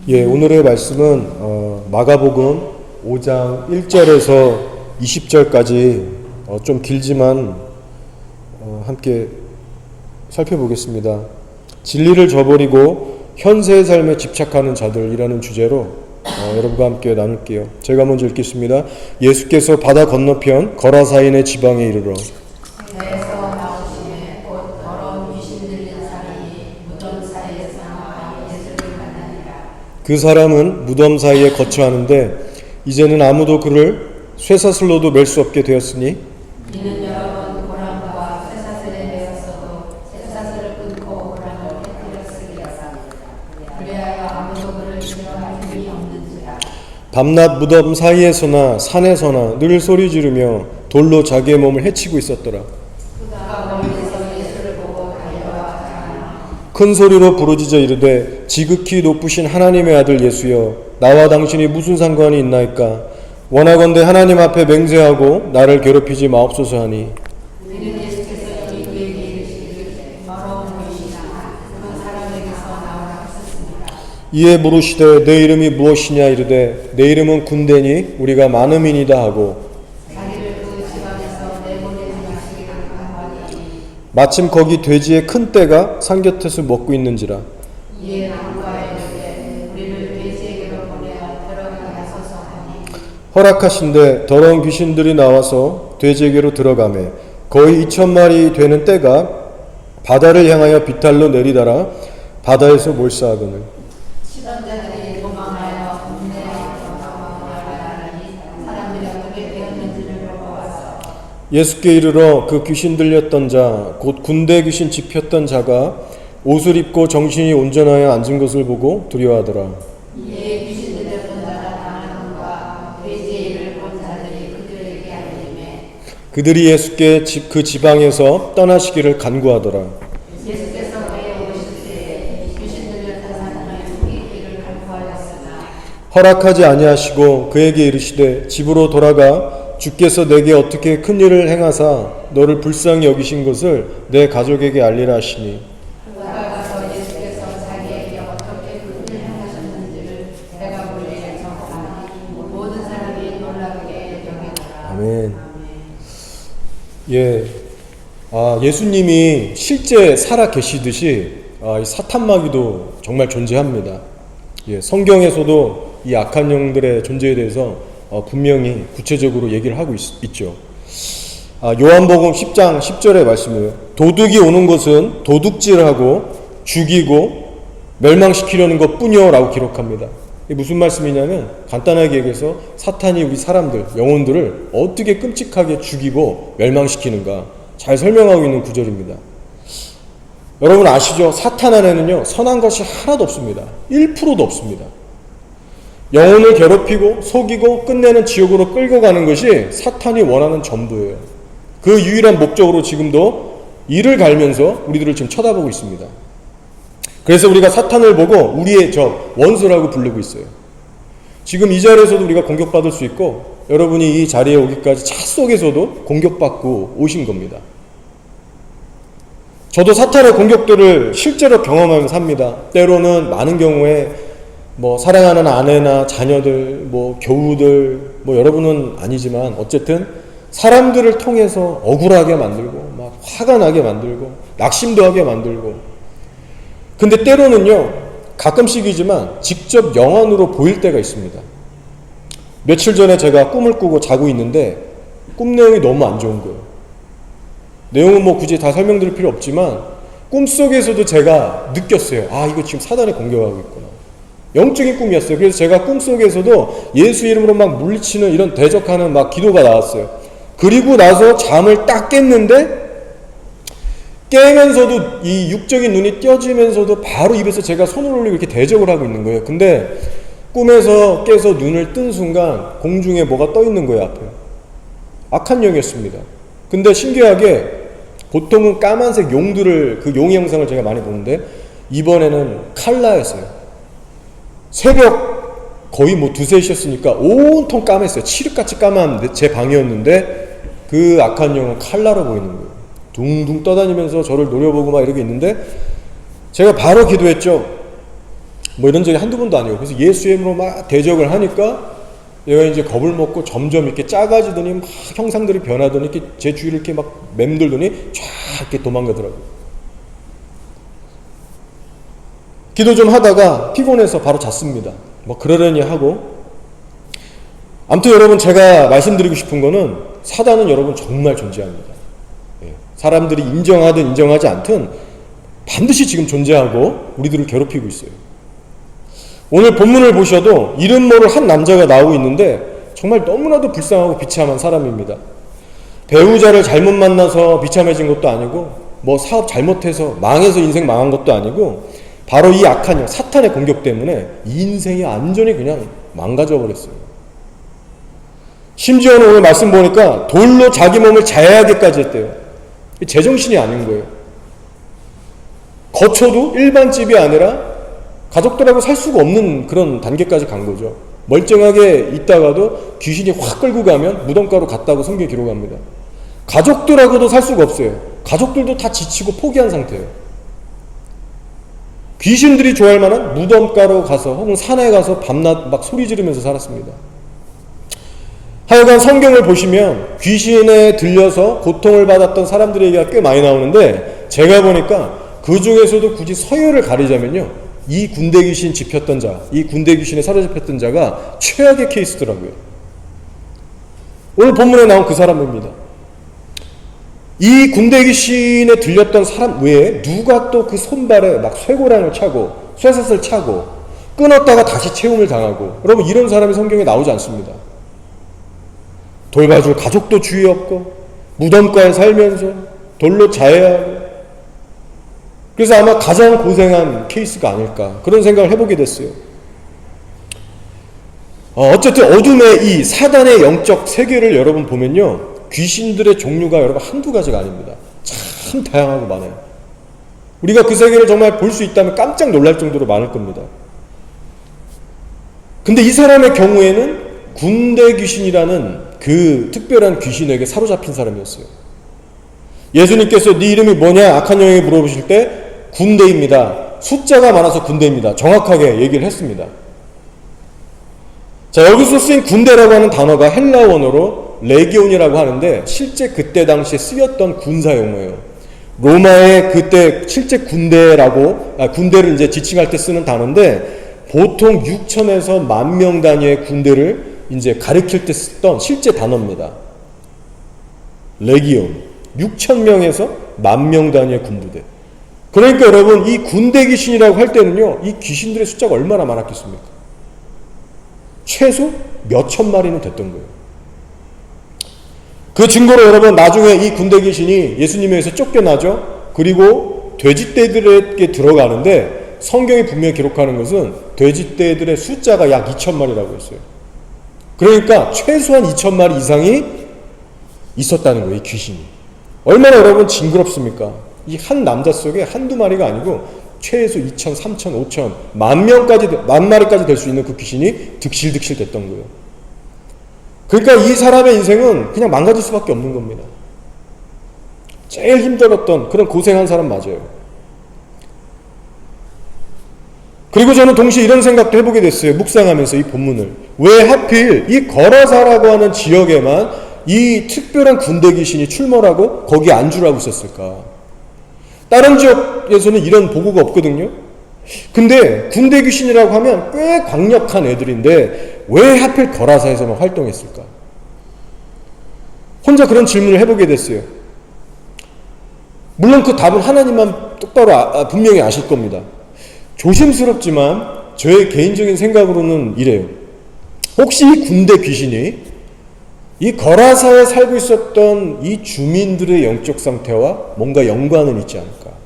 예, 오늘의 말씀은 마가복음 5장 1절에서 20절까지 좀 길지만 함께 살펴보겠습니다. 진리를 저버리고 현세의 삶에 집착하는 자들이라는 주제로 여러분과 함께 나눌게요. 제가 먼저 읽겠습니다. 예수께서 바다 건너편 거라사인의 지방에 이르러 그 사람은 무덤 사이에 거처하는데 이제는 아무도 그를 쇠사슬로도 맬 수 없게 되었으니 이는 여러 번 고랑과 쇠사슬에 매었어도 쇠사슬을 끊고 고랑을 깨뜨렸으리라. 그리하여 아무도 그를 지켜할 힘이 없는지라. 밤낮 무덤 사이에서나 산에서나 늘 소리 지르며 돌로 자기의 몸을 해치고 있었더라. 그가 멀리서 예수를 보고 달려와 큰 소리로 부르짖어 이르되 지극히 높으신 하나님의 아들 예수여, 나와 당신이 무슨 상관이 있나이까? 원하건대 하나님 앞에 맹세하고 나를 괴롭히지 마옵소서 하니 우리는 예수께서 이미 그에게 이르시기를 더러운 것이나 그 사람에게서 나오라 하셨습니다. 이에 물으시되 내 이름이 무엇이냐 이르되 내 이름은 군대니 우리가 많음이니이다 하고 자기를 그 지방에서 내보내는 양식을 간구하니 마침 거기 돼지의 큰 떼가 산 곁에서 먹고 있는지라. 이에 나무가 이르되 우리를 돼지에게로 보내어 들어가게 하소서 하니 허락하신데 더러운 귀신들이 나와서 돼지에게로 들어가매 거의 2,000마리 되는 떼가 바다를 향하여 비탈로 내리다라 바다에서 몰사하거늘. 치던 자들이 도망하여 군대에 나가니 사람들이 어떻게 되었는지를 보고 와서 예수께 이르러 그 귀신 들렸던 자 곧 군대 귀신 집혔던 자가 옷을 입고 정신이 온전하여 앉은 것을 보고 두려워하더라. 이에 귀신 들렸던 자가 당하는 것과 돼지의 일을 본 자들이 그들에게 알리매 그들이 예수께 그 지방에서 떠나시기를 간구하더라. 예수께서 그에게 오실 때에 귀신 들렸던 사람이 이를 간구하였으나 허락하지 아니하시고 그에게 이르시되 집으로 돌아가 주께서 내게 어떻게 큰 일을 행하사 너를 불쌍히 여기신 것을 내 가족에게 알리라 하시니 그가 가서 예수께서 자기에게 어떻게 그 일을 행하셨는지를 내가 볼일에 전하니 모든 사람이 놀라게 여기더라. 아멘. 예, 예수님이 실제 살아 계시듯이 이 사탄마귀도 정말 존재합니다. 예, 성경에서도 이 악한 영들의 존재에 대해서 분명히 구체적으로 얘기를 하고 있죠. 요한복음 10장 10절의 말씀이에요. 도둑이 오는 것은 도둑질하고 죽이고 멸망시키려는 것뿐이요 라고 기록합니다. 이게 무슨 말씀이냐면 간단하게 얘기해서 사탄이 우리 사람들, 영혼들을 어떻게 끔찍하게 죽이고 멸망시키는가 잘 설명하고 있는 구절입니다. 여러분 아시죠? 사탄 안에는요 선한 것이 하나도 없습니다. 1%도 없습니다. 영혼을 괴롭히고 속이고 끝내는 지옥으로 끌고 가는 것이 사탄이 원하는 전부예요. 그 유일한 목적으로 지금도 이를 갈면서 우리들을 지금 쳐다보고 있습니다. 그래서 우리가 사탄을 보고 우리의 적, 원수라고 부르고 있어요. 지금 이 자리에서도 우리가 공격받을 수 있고 여러분이 이 자리에 오기까지 차 속에서도 공격받고 오신 겁니다. 저도 사탄의 공격들을 실제로 경험하면서 삽니다. 때로는 많은 경우에 사랑하는 아내나 자녀들, 교우들, 여러분은 아니지만 어쨌든 사람들을 통해서 억울하게 만들고 막 화가 나게 만들고 낙심도 하게 만들고 근데 때로는요 가끔씩이지만 직접 영안으로 보일 때가 있습니다. 며칠 전에 제가 꿈을 꾸고 자고 있는데 꿈 내용이 너무 안 좋은 거예요. 내용은 굳이 다 설명드릴 필요 없지만 꿈속에서도 제가 느꼈어요. 이거 지금 사단이 공격하고 있구나. 영적인 꿈이었어요. 그래서 제가 꿈속에서도 예수 이름으로 막 물리치는 이런 대적하는 막 기도가 나왔어요. 그리고 나서 잠을 딱 깼는데 깨면서도 이 육적인 눈이 띄어지면서도 바로 입에서 제가 손을 올리고 이렇게 대적을 하고 있는 거예요. 근데 꿈에서 깨서 눈을 뜬 순간 공중에 뭐가 떠 있는 거예요. 앞에 악한 영이었습니다. 근데 신기하게 보통은 까만색 용들을 그 용의 영상을 제가 많이 보는데 이번에는 칼라였어요. 새벽 거의 2-3시였으니까 온통 까맸어요. 칠흑같이 까만 제 방이었는데 그 악한 영은 칼라로 보이는 거예요. 둥둥 떠다니면서 저를 노려보고 막 이러고 있는데 제가 바로 기도했죠. 뭐 이런 적이 한두 번도 아니고, 그래서 예수의 이름으로 막 대적을 하니까 얘가 이제 겁을 먹고 점점 이렇게 작아지더니 막 형상들이 변하더니 이렇게 제 주위를 이렇게 막 맴돌더니 쫙 이렇게 도망가더라고요. 기도 좀 하다가 피곤해서 바로 잤습니다. 뭐 그러려니 하고. 아무튼 여러분, 제가 말씀드리고 싶은 거는 사단은 여러분 정말 존재합니다. 사람들이 인정하든 인정하지 않든 반드시 지금 존재하고 우리들을 괴롭히고 있어요. 오늘 본문을 보셔도 이름 모를 한 남자가 나오고 있는데 정말 너무나도 불쌍하고 비참한 사람입니다. 배우자를 잘못 만나서 비참해진 것도 아니고, 뭐 사업 잘못해서 망해서 인생 망한 것도 아니고, 바로 이 악한 영, 사탄의 공격 때문에 인생이 완전히 그냥 망가져 버렸어요. 심지어는 오늘 말씀 보니까 돌로 자기 몸을 자야하게까지 했대요. 제정신이 아닌 거예요. 거처도 일반 집이 아니라 가족들하고 살 수가 없는 그런 단계까지 간 거죠. 멀쩡하게 있다가도 귀신이 확 끌고 가면 무덤가로 갔다고 성경에 기록합니다. 가족들하고도 살 수가 없어요. 가족들도 다 지치고 포기한 상태예요. 귀신들이 좋아할 만한 무덤가로 가서 혹은 산에 가서 밤낮 막 소리 지르면서 살았습니다. 하여간 성경을 보시면 귀신에 들려서 고통을 받았던 사람들의 얘기가 꽤 많이 나오는데, 제가 보니까 그 중에서도 굳이 서열을 가리자면요, 이 군대 귀신 집혔던 자, 이 군대 귀신에 사로잡혔던 자가 최악의 케이스더라고요. 오늘 본문에 나온 그 사람입니다. 이 군대 귀신에 들렸던 사람 외에 누가 또 그 손발에 막 쇠고랑을 차고 쇠사슬 차고 끊었다가 다시 체험을 당하고, 여러분 이런 사람이 성경에 나오지 않습니다. 돌봐줄 가족도 주위 없고 무덤가에 살면서 돌로 자야 하고, 그래서 아마 가장 고생한 케이스가 아닐까 그런 생각을 해보게 됐어요. 어쨌든 어둠의 이 사단의 영적 세계를 여러분 보면요, 귀신들의 종류가 여러분 한두 가지가 아닙니다. 참 다양하고 많아요. 우리가 그 세계를 정말 볼 수 있다면 깜짝 놀랄 정도로 많을 겁니다. 근데 이 사람의 경우에는 군대 귀신이라는 그 특별한 귀신에게 사로잡힌 사람이었어요. 예수님께서 네 이름이 뭐냐 악한 영에게 물어보실 때 군대입니다. 숫자가 많아서 군대입니다. 정확하게 얘기를 했습니다. 자, 여기서 쓰인 군대라고 하는 단어가 헬라 원어로 레기온이라고 하는데, 실제 그때 당시에 쓰였던 군사 용어예요. 로마의 그때 실제 군대를 이제 지칭할 때 쓰는 단어인데, 보통 6천에서 10,000명 단위의 군대를 이제 가리킬 때 쓰던 실제 단어입니다. 레기온. 6,000명에서 10,000명 단위의 군부대. 그러니까 여러분, 이 군대 귀신이라고 할 때는요, 이 귀신들의 숫자가 얼마나 많았겠습니까? 최소 몇천 마리는 됐던 거예요. 그 증거로 여러분, 나중에 이 군대 귀신이 예수님에게서 쫓겨나죠. 그리고 돼지떼들에게 들어가는데, 성경이 분명히 기록하는 것은 돼지떼들의 숫자가 약 2,000마리라고 했어요. 그러니까 최소한 2,000마리 이상이 있었다는 거예요, 이 귀신이. 얼마나 여러분 징그럽습니까? 이 한 남자 속에 한두 마리가 아니고 최소 2,000, 3,000, 5,000, 10,000까지, 10,000마리까지 될 수 있는 그 귀신이 득실득실 됐던 거예요. 그러니까 이 사람의 인생은 그냥 망가질 수밖에 없는 겁니다. 제일 힘들었던 그런 고생한 사람 맞아요. 그리고 저는 동시에 이런 생각도 해보게 됐어요. 묵상하면서 이 본문을. 왜 하필 이 거라사라고 하는 지역에만 이 특별한 군대 귀신이 출몰하고 거기에 안주를 하고 있었을까? 다른 지역에서는 이런 보고가 없거든요. 근데 군대 귀신이라고 하면 꽤 강력한 애들인데 왜 하필 거라사에서만 활동했을까? 혼자 그런 질문을 해보게 됐어요. 물론 그 답은 하나님만 똑바로 분명히 아실 겁니다. 조심스럽지만 저의 개인적인 생각으로는 이래요. 혹시 이 군대 귀신이 이 거라사에 살고 있었던 이 주민들의 영적 상태와 뭔가 연관은 있지 않을까?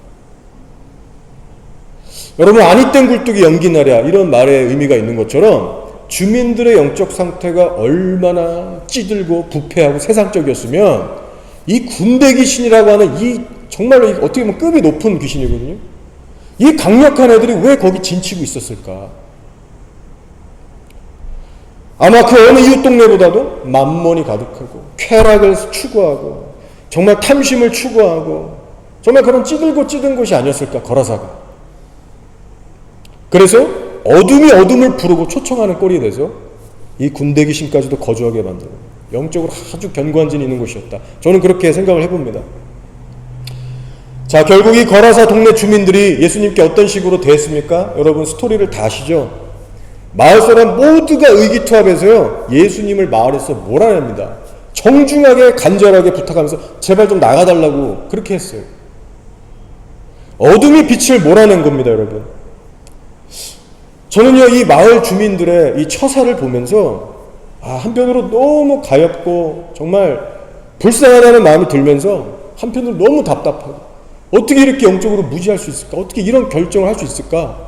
여러분, 아니 땐 굴뚝이 연기나랴 이런 말의 의미가 있는 것처럼 주민들의 영적 상태가 얼마나 찌들고 부패하고 세상적이었으면 이 군대 귀신이라고 하는 이 정말로 어떻게 보면 급이 높은 귀신이거든요. 이 강력한 애들이 왜 거기 진치고 있었을까? 아마 그 어느 이웃 동네보다도 만몬이 가득하고 쾌락을 추구하고 정말 탐심을 추구하고 정말 그런 찌들고 찌든 곳이 아니었을까, 거라사가. 그래서 어둠이 어둠을 부르고 초청하는 꼴이 돼서 이 군대 귀신까지도 거주하게 만들고 영적으로 아주 견고한 진이 있는 곳이었다. 저는 그렇게 생각을 해봅니다. 자, 결국 이 거라사 동네 주민들이 예수님께 어떤 식으로 대했습니까? 여러분 스토리를 다 아시죠? 마을 사람 모두가 의기투합해서요, 예수님을 마을에서 몰아냅니다. 정중하게 간절하게 부탁하면서 제발 좀 나가달라고 그렇게 했어요. 어둠이 빛을 몰아낸 겁니다, 여러분. 저는요, 이 마을 주민들의 이 처사를 보면서 한편으로 너무 가엾고 정말 불쌍하다는 마음이 들면서 한편으로 너무 답답하고, 어떻게 이렇게 영적으로 무지할 수 있을까? 어떻게 이런 결정을 할 수 있을까?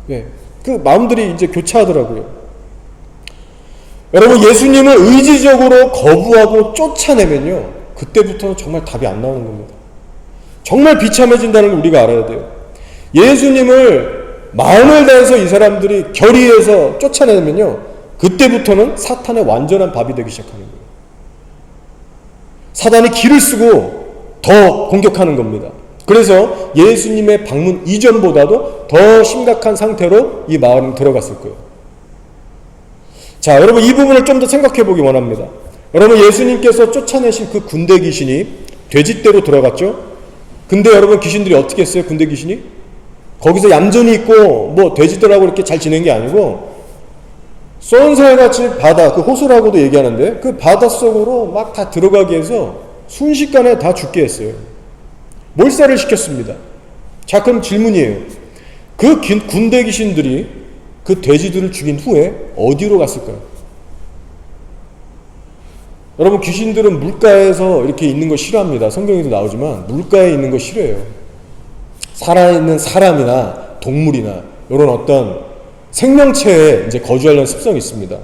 예, 그 마음들이 이제 교차하더라고요. 여러분, 예수님을 의지적으로 거부하고 쫓아내면요, 그때부터는 정말 답이 안 나오는 겁니다. 정말 비참해진다는 걸 우리가 알아야 돼요. 예수님을 마음을 다해서 이 사람들이 결의해서 쫓아내면요, 그때부터는 사탄의 완전한 밥이 되기 시작하는 거예요. 사단이 기를 쓰고 더 공격하는 겁니다. 그래서 예수님의 방문 이전보다도 더 심각한 상태로 이 마을은 들어갔을 거예요. 자, 여러분, 이 부분을 좀 더 생각해 보기 원합니다. 여러분, 예수님께서 쫓아내신 그 군대 귀신이 돼지떼로 들어갔죠? 근데 여러분, 귀신들이 어떻게 했어요? 군대 귀신이? 거기서 얌전히 있고 뭐 돼지떼라고 이렇게 잘 지낸 게 아니고 쏜살같이 바다, 그 호수라고도 얘기하는데 그 바다 속으로 막 다 들어가게 해서 순식간에 다 죽게 했어요. 몰살을 시켰습니다. 자, 그럼 질문이에요. 그 군대 귀신들이 그 돼지들을 죽인 후에 어디로 갔을까요? 여러분, 귀신들은 물가에서 이렇게 있는 거 싫어합니다. 성경에도 나오지만 물가에 있는 거 싫어해요. 살아있는 사람이나 동물이나 이런 어떤 생명체에 이제 거주하려는 습성이 있습니다.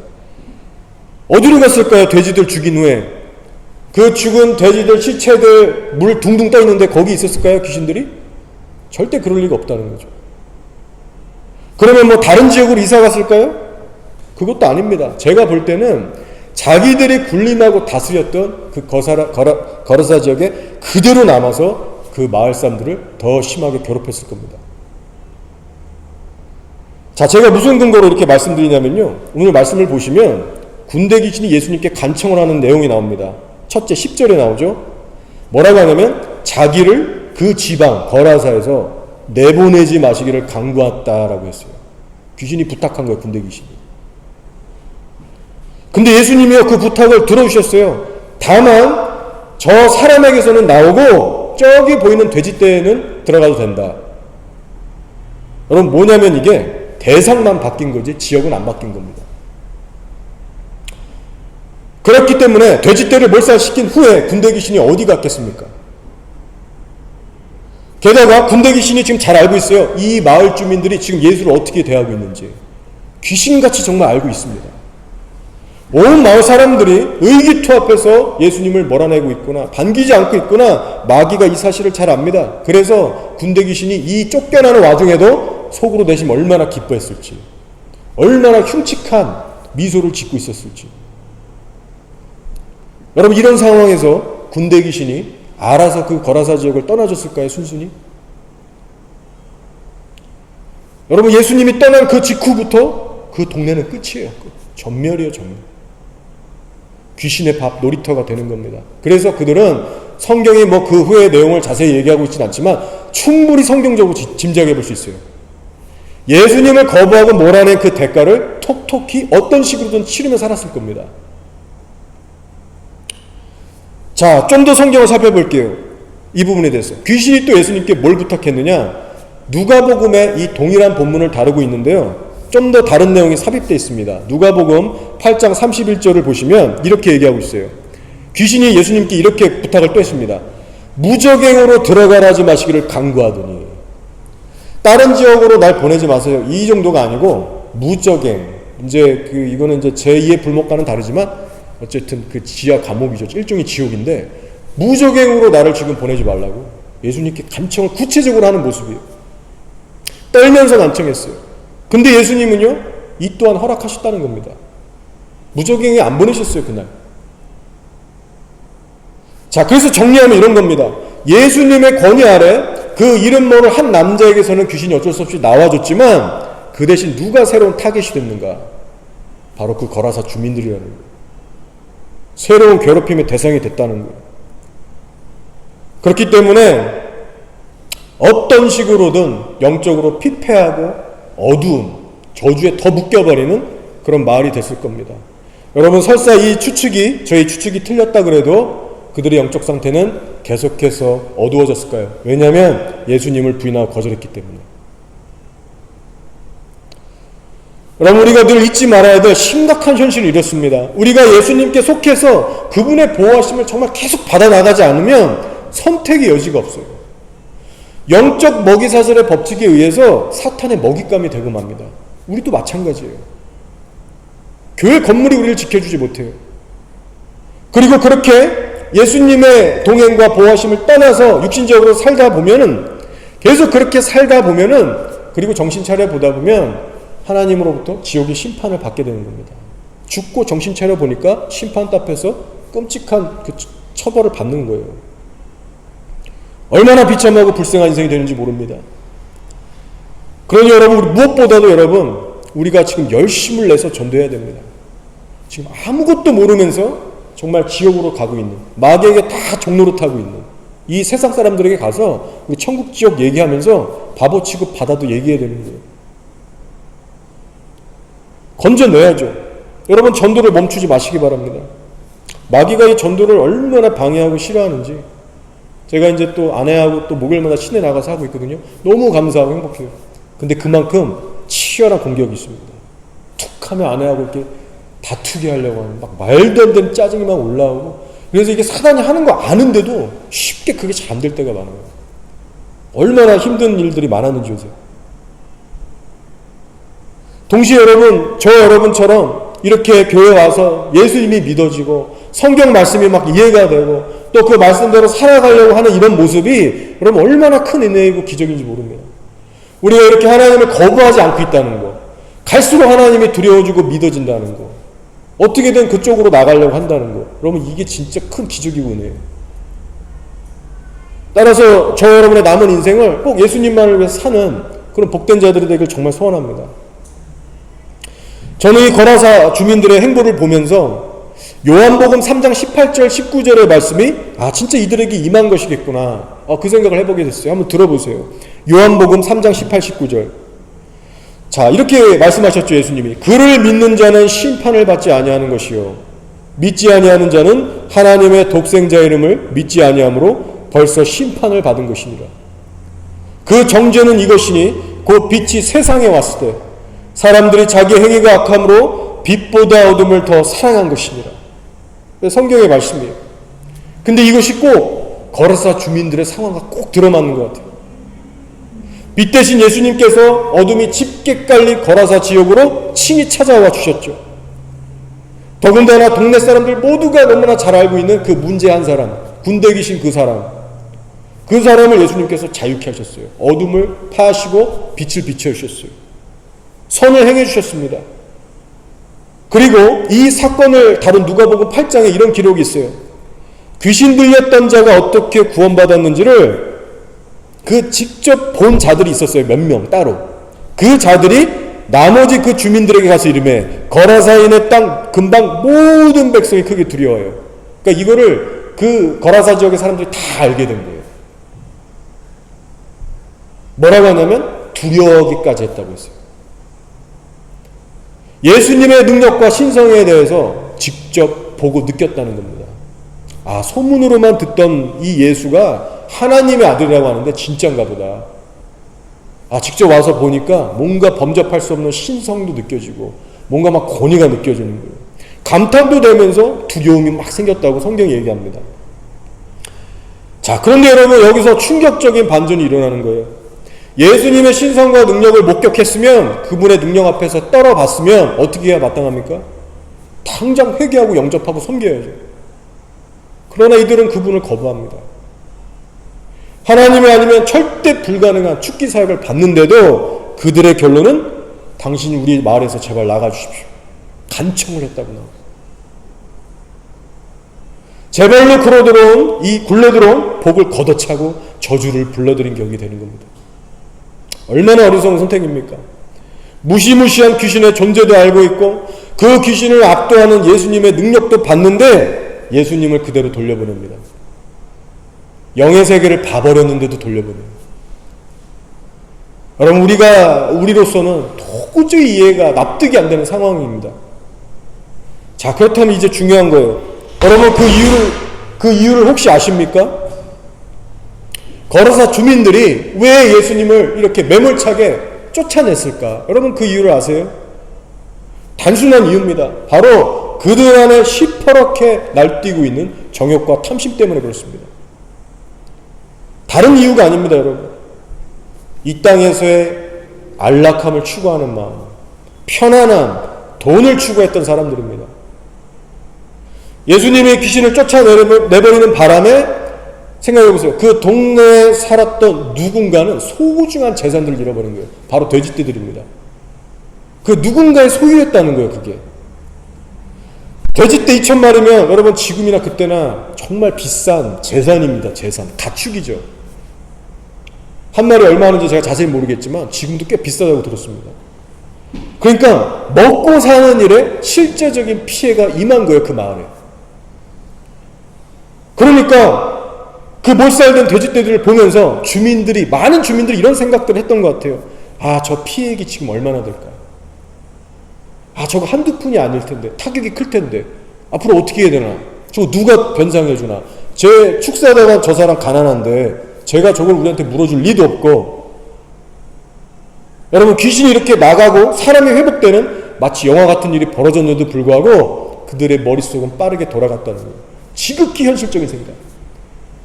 어디로 갔을까요? 돼지들 죽인 후에 그 죽은 돼지들 시체들 물 둥둥 떠 있는데 거기 있었을까요? 귀신들이? 절대 그럴 리가 없다는 거죠. 그러면 뭐 다른 지역으로 이사 갔을까요? 그것도 아닙니다. 제가 볼 때는 자기들이 군림하고 다스렸던 그 거라사 지역에 그대로 남아서 그 마을 사람들을 더 심하게 괴롭혔을 겁니다. 자, 제가 무슨 근거로 이렇게 말씀드리냐면요, 오늘 말씀을 보시면 군대 귀신이 예수님께 간청을 하는 내용이 나옵니다. 첫째 10절에 나오죠. 뭐라고 하냐면 자기를 그 지방 거라사에서 내보내지 마시기를 간구했다라고 했어요. 귀신이 부탁한 거예요, 군대 귀신이. 근데 예수님이요, 그 부탁을 들어주셨어요. 다만 저 사람에게서는 나오고 저기 보이는 돼지떼에는 들어가도 된다. 여러분, 뭐냐면 이게 대상만 바뀐 거지 지역은 안 바뀐 겁니다. 그렇기 때문에 돼지떼를 몰살시킨 후에 군대 귀신이 어디 갔겠습니까? 게다가 군대 귀신이 지금 잘 알고 있어요. 이 마을 주민들이 지금 예수를 어떻게 대하고 있는지 귀신같이 정말 알고 있습니다. 온 마을 사람들이 의기투합해서 예수님을 몰아내고 있구나, 반기지 않고 있구나, 마귀가 이 사실을 잘 압니다. 그래서 군대 귀신이 이 쫓겨나는 와중에도 속으로 내심 얼마나 기뻐했을지, 얼마나 흉측한 미소를 짓고 있었을지. 여러분, 이런 상황에서 군대 귀신이 알아서 그 거라사 지역을 떠나줬을까요? 순순히? 여러분, 예수님이 떠난 그 직후부터 그 동네는 끝이에요. 전멸이에요, 전멸. 귀신의 밥, 놀이터가 되는 겁니다. 그래서 그들은 성경이 뭐 그 후의 내용을 자세히 얘기하고 있지는 않지만 충분히 성경적으로 짐작해 볼 수 있어요. 예수님을 거부하고 몰아낸 그 대가를 톡톡히 어떤 식으로든 치르며 살았을 겁니다. 자, 좀 더 성경을 살펴볼게요. 이 부분에 대해서. 귀신이 또 예수님께 뭘 부탁했느냐? 누가복음에 이 동일한 본문을 다루고 있는데요, 좀 더 다른 내용이 삽입되어 있습니다. 누가복음 8장 31절을 보시면 이렇게 얘기하고 있어요. 귀신이 예수님께 이렇게 부탁을 또 했습니다. 무적행으로 들어가라지 마시기를 간구하더니. 다른 지역으로 날 보내지 마세요. 이 정도가 아니고 무적행. 이제 이거는 이제 제2의 불목과는 다르지만 어쨌든 그 지하 감옥이죠. 일종의 지옥인데 무적행으로 나를 지금 보내지 말라고 예수님께 간청을 구체적으로 하는 모습이에요. 떨면서 간청했어요. 근데 예수님은요, 이 또한 허락하셨다는 겁니다. 무적행에 안 보내셨어요, 그날. 자, 그래서 정리하면 이런 겁니다. 예수님의 권위 아래 그 이름 모를 한 남자에게서는 귀신이 어쩔 수 없이 나와줬지만 그 대신 누가 새로운 타겟이 됐는가? 바로 그 거라사 주민들이라는 거예요. 새로운 괴롭힘의 대상이 됐다는 거예요. 그렇기 때문에 어떤 식으로든 영적으로 피폐하고 어두움, 저주에 더 묶여버리는 그런 마을이 됐을 겁니다. 여러분, 설사 이 추측이, 저희 추측이 틀렸다 그래도 그들의 영적 상태는 계속해서 어두워졌을까요? 왜냐하면 예수님을 부인하고 거절했기 때문에. 여러분, 우리가 늘 잊지 말아야 될 심각한 현실이 이렇습니다. 우리가 예수님께 속해서 그분의 보호하심을 정말 계속 받아나가지 않으면 선택의 여지가 없어요. 영적 먹이사슬의 법칙에 의해서 사탄의 먹잇감이 되고 맙니다. 우리도 마찬가지예요. 교회 건물이 우리를 지켜주지 못해요. 그리고 그렇게 예수님의 동행과 보호하심을 떠나서 육신적으로 살다 보면은, 계속 그렇게 살다 보면은, 그리고 정신 차려 보다 보면 하나님으로부터 지옥의 심판을 받게 되는 겁니다. 죽고 정신 차려 보니까 심판 앞에서 끔찍한 그 처벌을 받는 거예요. 얼마나 비참하고 불쌍한 인생이 되는지 모릅니다. 그러니 여러분, 우리 무엇보다도 여러분, 우리가 지금 열심을 내서 전도해야 됩니다. 지금 아무것도 모르면서 정말 지옥으로 가고 있는, 마귀에게 다 종로로 타고 있는 이 세상 사람들에게 가서 우리 천국 지옥 얘기하면서 바보 취급 받아도 얘기해야 되는 거예요. 건져내야죠. 여러분, 전도를 멈추지 마시기 바랍니다. 마귀가 이 전도를 얼마나 방해하고 싫어하는지 제가 이제 또 아내하고 또 목요일마다 시내 나가서 하고 있거든요. 너무 감사하고 행복해요. 근데 그만큼 치열한 공격이 있습니다. 툭 하면 아내하고 이렇게 다투게 하려고 하는, 막 말도 안 되는 짜증이 막 올라오고, 그래서 이게 사단이 하는 거 아는데도 쉽게 그게 잘 안 될 때가 많아요. 얼마나 힘든 일들이 많았는지 요새. 동시에 여러분, 저 여러분처럼 이렇게 교회 와서 예수님이 믿어지고 성경 말씀이 막 이해가 되고 또 그 말씀대로 살아가려고 하는 이런 모습이 여러분 얼마나 큰 은혜이고 기적인지 모릅니다. 우리가 이렇게 하나님을 거부하지 않고 있다는 거, 갈수록 하나님이 두려워지고 믿어진다는 거, 어떻게든 그쪽으로 나가려고 한다는 거, 여러분 이게 진짜 큰 기적이고 은혜예요. 따라서 저 여러분의 남은 인생을 꼭 예수님만을 위해서 사는 그런 복된 자들이 되길 정말 소원합니다. 저는 이 거라사 주민들의 행보를 보면서 요한복음 3장 18절 19절의 말씀이 진짜 이들에게 임한 것이겠구나, 그 생각을 해보게 됐어요. 한번 들어보세요. 요한복음 3장 18, 19절. 자, 이렇게 말씀하셨죠. 예수님이 그를 믿는 자는 심판을 받지 아니하는 것이요 믿지 아니하는 자는 하나님의 독생자 이름을 믿지 아니함으로 벌써 심판을 받은 것이니라. 그 정죄는 이것이니 곧 빛이 세상에 왔을 때 사람들이 자기 행위가 악함으로 빛보다 어둠을 더 사랑한 것이니라. 성경의 말씀이에요. 근데 이것이 꼭 거라사 주민들의 상황과 꼭 들어맞는 것 같아요. 빛 대신 예수님께서 어둠이 짙게 깔린 거라사 지역으로 친히 찾아와 주셨죠. 더군다나 동네 사람들 모두가 너무나 잘 알고 있는 그 문제 한 사람, 군대 귀신 그 사람을 예수님께서 자유케 하셨어요. 어둠을 파하시고 빛을 비춰주셨어요. 선을 행해 주셨습니다. 그리고 이 사건을 다룬 누가복음 8장에 이런 기록이 있어요. 귀신 들렸던 자가 어떻게 구원받았는지를 그 직접 본 자들이 있었어요. 몇 명 따로. 그 자들이 나머지 그 주민들에게 가서 이름해 거라사인의 땅 근방 모든 백성이 크게 두려워요. 그러니까 이거를 그 거라사 지역의 사람들이 다 알게 된 거예요. 뭐라고 하냐면 두려워하기까지 했다고 했어요. 예수님의 능력과 신성에 대해서 직접 보고 느꼈다는 겁니다. 소문으로만 듣던 이 예수가 하나님의 아들이라고 하는데 진짜인가 보다. 직접 와서 보니까 뭔가 범접할 수 없는 신성도 느껴지고 뭔가 막 권위가 느껴지는 거예요. 감탄도 되면서 두려움이 막 생겼다고 성경이 얘기합니다. 자, 그런데 여러분, 여기서 충격적인 반전이 일어나는 거예요. 예수님의 신성과 능력을 목격했으면, 그분의 능력 앞에서 떨어봤으면 어떻게 해야 마땅합니까? 당장 회개하고 영접하고 섬겨야죠. 그러나 이들은 그분을 거부합니다. 하나님이 아니면 절대 불가능한 축기 사역을 받는데도 그들의 결론은 당신이 우리 마을에서 제발 나가주십시오. 간청을 했다고 나와요. 제발로 굴러들어온 복을 걷어차고 저주를 불러들인 격이 되는 겁니다. 얼마나 어리석은 선택입니까? 무시무시한 귀신의 존재도 알고 있고 그 귀신을 압도하는 예수님의 능력도 봤는데 예수님을 그대로 돌려보냅니다. 영의 세계를 봐버렸는데도 돌려보냅니다. 여러분, 우리로서는 도저히 이해가 납득이 안 되는 상황입니다. 자, 그렇다면 이제 중요한 거예요. 여러분, 그 이유를 혹시 아십니까? 거르사 주민들이 왜 예수님을 이렇게 매몰차게 쫓아냈을까? 여러분, 그 이유를 아세요? 단순한 이유입니다. 바로 그들 안에 시퍼렇게 날뛰고 있는 정욕과 탐심 때문에 그렇습니다. 다른 이유가 아닙니다, 여러분. 이 땅에서의 안락함을 추구하는 마음, 편안함, 돈을 추구했던 사람들입니다. 예수님이 귀신을 쫓아내버리는 바람에 생각해보세요. 그 동네에 살았던 누군가는 소중한 재산들을 잃어버린 거예요. 바로 돼지떼들입니다. 그 누군가의 소유였다는 거예요, 그게. 돼지떼 2,000마리면 여러분 지금이나 그때나 정말 비싼 재산입니다. 재산, 가축이죠. 한 마리 얼마 하는지 제가 자세히 모르겠지만 지금도 꽤 비싸다고 들었습니다. 그러니까 먹고 사는 일에 실제적인 피해가 임한 거예요, 그 마을에. 그러니까 그 몰살된 돼지떼들을 보면서 많은 주민들이 이런 생각들을 했던 것 같아요. 아, 저 피해액이 지금 얼마나 될까? 아, 저거 한두 푼이 아닐 텐데, 타격이 클 텐데, 앞으로 어떻게 해야 되나? 저거 누가 변상해 주나? 제 축사대가 저 사람 가난한데 제가 저걸 우리한테 물어줄 리도 없고. 여러분, 귀신이 이렇게 나가고 사람이 회복되는 마치 영화 같은 일이 벌어졌는데도 불구하고 그들의 머릿속은 빠르게 돌아갔다는 거예요. 지극히 현실적인 생각.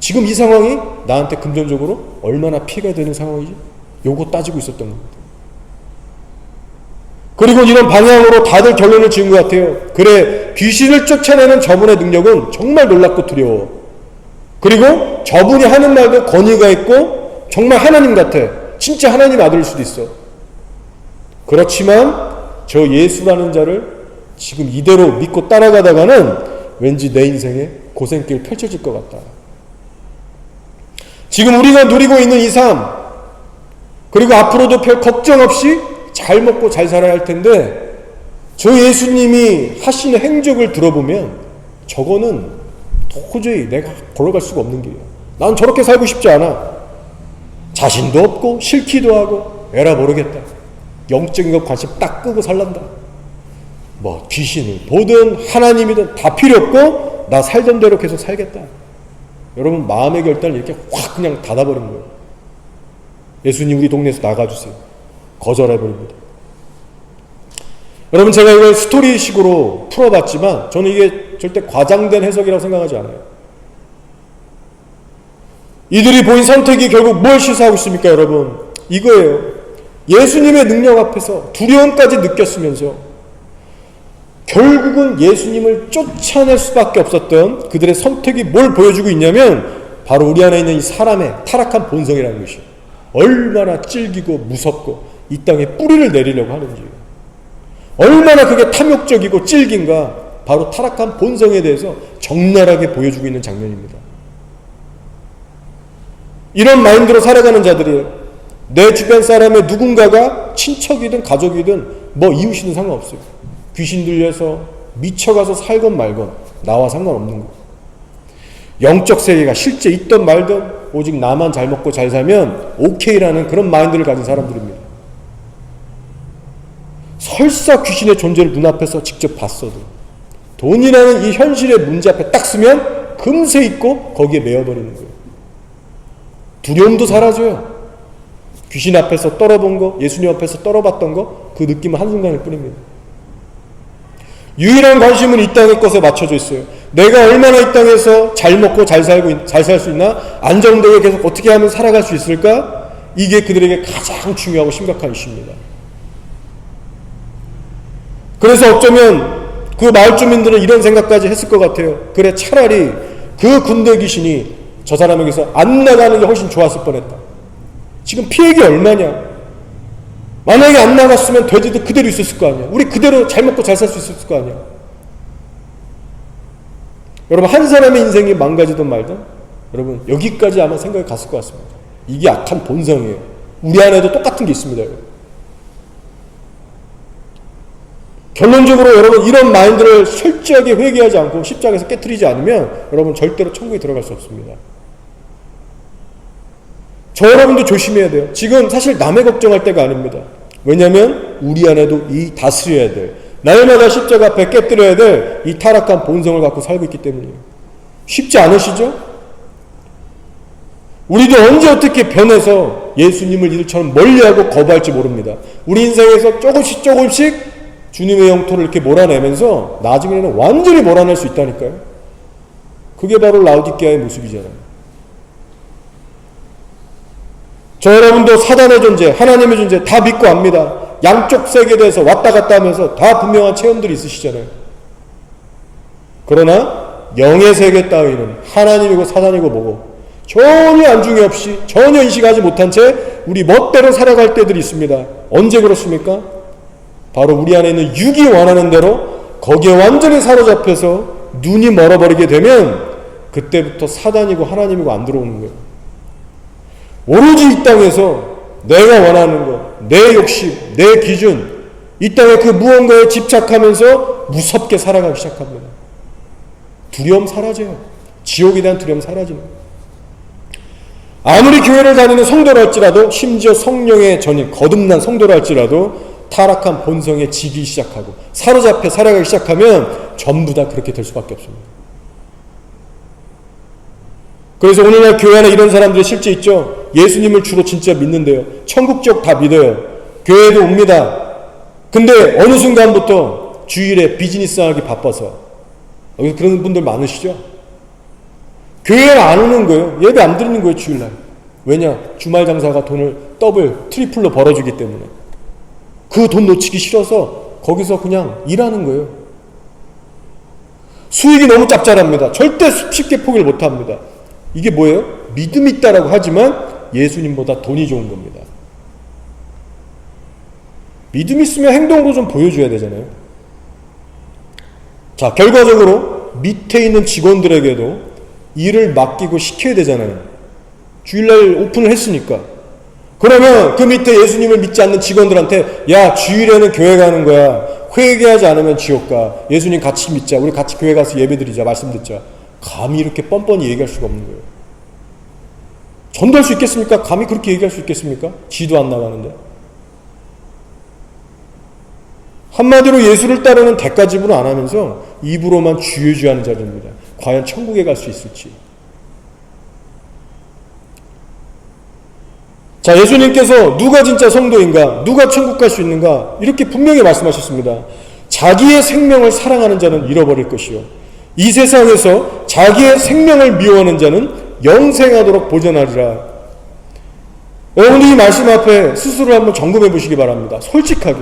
지금 이 상황이 나한테 금전적으로 얼마나 피해가 되는 상황이지? 요거 따지고 있었던 겁니다. 그리고 이런 방향으로 다들 결론을 지은 것 같아요. 그래, 귀신을 쫓아내는 저분의 능력은 정말 놀랍고 두려워. 그리고 저분이 하는 말도 권위가 있고 정말 하나님 같아. 진짜 하나님 아들일 수도 있어. 그렇지만 저 예수라는 자를 지금 이대로 믿고 따라가다가는 왠지 내 인생에 고생길 펼쳐질 것 같다. 지금 우리가 누리고 있는 이 삶, 그리고 앞으로도 별 걱정 없이 잘 먹고 잘 살아야 할 텐데 저 예수님이 하시는 행적을 들어보면 저거는 도저히 내가 걸어갈 수가 없는 길이야. 난 저렇게 살고 싶지 않아. 자신도 없고 싫기도 하고 에라 모르겠다. 영적인 것 관심 딱 끄고 살란다. 뭐 귀신을 보든 하나님이든 다 필요 없고 나 살던 대로 계속 살겠다. 여러분, 마음의 결단을 이렇게 확 그냥 닫아버린 거예요. 예수님, 우리 동네에서 나가주세요. 거절해버립니다. 여러분, 제가 이걸 스토리식으로 풀어봤지만 저는 이게 절대 과장된 해석이라고 생각하지 않아요. 이들이 보인 선택이 결국 뭘 시사하고 있습니까, 여러분? 이거예요. 예수님의 능력 앞에서 두려움까지 느꼈으면서 결국은 예수님을 쫓아낼 수밖에 없었던 그들의 선택이 뭘 보여주고 있냐면 바로 우리 안에 있는 이 사람의 타락한 본성이라는 것이에요. 얼마나 찔기고 무섭고 이 땅에 뿌리를 내리려고 하는지, 얼마나 그게 탐욕적이고 찔긴가, 바로 타락한 본성에 대해서 적나라하게 보여주고 있는 장면입니다. 이런 마인드로 살아가는 자들이에요. 내 주변 사람의 누군가가 친척이든 가족이든 뭐 이웃이든 상관없어요. 귀신 들려서 미쳐가서 살건 말건 나와 상관없는 거예요. 영적 세계가 실제 있든 말든 오직 나만 잘 먹고 잘 살면 오케이라는 그런 마인드를 가진 사람들입니다. 설사 귀신의 존재를 눈앞에서 직접 봤어도 돈이라는 이 현실의 문제 앞에 딱 쓰면 금세 잊고 거기에 매여버리는 거예요. 두려움도 사라져요. 귀신 앞에서 떨어본 거, 예수님 앞에서 떨어봤던 거, 그 느낌은 한순간일 뿐입니다. 유일한 관심은 이 땅의 것에 맞춰져 있어요. 내가 얼마나 이 땅에서 잘 먹고 잘 살 수 있나? 안정되게 계속 어떻게 하면 살아갈 수 있을까? 이게 그들에게 가장 중요하고 심각한 이슈입니다. 그래서 어쩌면 그 마을 주민들은 이런 생각까지 했을 것 같아요. 그래, 차라리 그 군대 귀신이 저 사람에게서 안 나가는 게 훨씬 좋았을 뻔했다. 지금 피해액이 얼마냐? 만약에 안 나갔으면 돼지도 그대로 있었을 거 아니야. 우리 그대로 잘 먹고 잘 살 수 있었을 거 아니야. 여러분, 한 사람의 인생이 망가지든 말든 여러분 여기까지 아마 생각이 갔을 것 같습니다. 이게 악한 본성이에요. 우리 안에도 똑같은 게 있습니다. 여러분. 결론적으로 여러분 이런 마인드를 철저하게 회개하지 않고 십자가에서 깨트리지 않으면 여러분 절대로 천국에 들어갈 수 없습니다. 저 여러분도 조심해야 돼요. 지금 사실 남의 걱정할 때가 아닙니다. 왜냐하면 우리 안에도 이 다스려야 될, 날마다 십자가 앞에 깨뜨려야 될 이 타락한 본성을 갖고 살고 있기 때문이에요. 쉽지 않으시죠? 우리도 언제 어떻게 변해서 예수님을 이들처럼 멀리하고 거부할지 모릅니다. 우리 인생에서 조금씩 주님의 영토를 이렇게 몰아내면서 나중에는 완전히 몰아낼 수 있다니까요. 그게 바로 라오디게아의 모습이잖아요. 저 여러분도 사단의 존재, 하나님의 존재 다 믿고 압니다. 양쪽 세계에 대해서 왔다 갔다 하면서 다 분명한 체험들이 있으시잖아요. 그러나 영의 세계 따위는 하나님이고 사단이고 뭐고 전혀 안중에 없이, 전혀 인식하지 못한 채 우리 멋대로 살아갈 때들이 있습니다. 언제 그렇습니까? 바로 우리 안에 있는 육이 원하는 대로 거기에 완전히 사로잡혀서 눈이 멀어버리게 되면 그때부터 사단이고 하나님이고 안 들어오는 거예요. 오로지 이 땅에서 내가 원하는 것, 내 욕심, 내 기준, 이 땅에 그 무언가에 집착하면서 무섭게 살아가기 시작합니다. 두려움 사라져요. 지옥에 대한 두려움 사라지는 거예요. 아무리 교회를 다니는 성도라 할지라도, 심지어 성령의 전인 거듭난 성도라 할지라도 타락한 본성에 지기 시작하고 사로잡혀 살아가기 시작하면 전부 다 그렇게 될 수밖에 없습니다. 그래서 오늘날 교회 안에 이런 사람들이 실제 있죠. 예수님을 주로 진짜 믿는데요. 천국 지옥 다 믿어요. 교회도 옵니다. 근데 어느 순간부터 주일에 비즈니스 하기 바빠서, 여기 그런 분들 많으시죠? 교회에 안 오는 거예요. 예배 안 드리는 거예요, 주일날. 왜냐? 주말 장사가 돈을 더블, 트리플로 벌어주기 때문에. 그 돈 놓치기 싫어서 거기서 그냥 일하는 거예요. 수익이 너무 짭짤합니다. 절대 쉽게 포기를 못 합니다. 이게 뭐예요? 믿음이 있다라고 하지만 예수님보다 돈이 좋은 겁니다. 믿음이 있으면 행동으로 좀 보여줘야 되잖아요. 자, 결과적으로 밑에 있는 직원들에게도 일을 맡기고 시켜야 되잖아요. 주일날 오픈을 했으니까. 그러면 그 밑에 예수님을 믿지 않는 직원들한테, 야, 주일에는 교회 가는 거야. 회개하지 않으면 지옥 가. 예수님 같이 믿자. 우리 같이 교회 가서 예배 드리자. 말씀 듣자. 감히 이렇게 뻔뻔히 얘기할 수가 없는 거예요. 전도할 수 있겠습니까? 감히 그렇게 얘기할 수 있겠습니까? 지도 안 나가는데. 한마디로 예수를 따르는 대가 지불을 안 하면서 입으로만 주여주하는 자들입니다. 과연 천국에 갈 수 있을지. 자, 예수님께서 누가 진짜 성도인가, 누가 천국 갈 수 있는가, 이렇게 분명히 말씀하셨습니다. 자기의 생명을 사랑하는 자는 잃어버릴 것이요, 이 세상에서 자기의 생명을 미워하는 자는 영생하도록 보존하리라. 여러분이 이 말씀 앞에 스스로 한번 점검해 보시기 바랍니다. 솔직하게.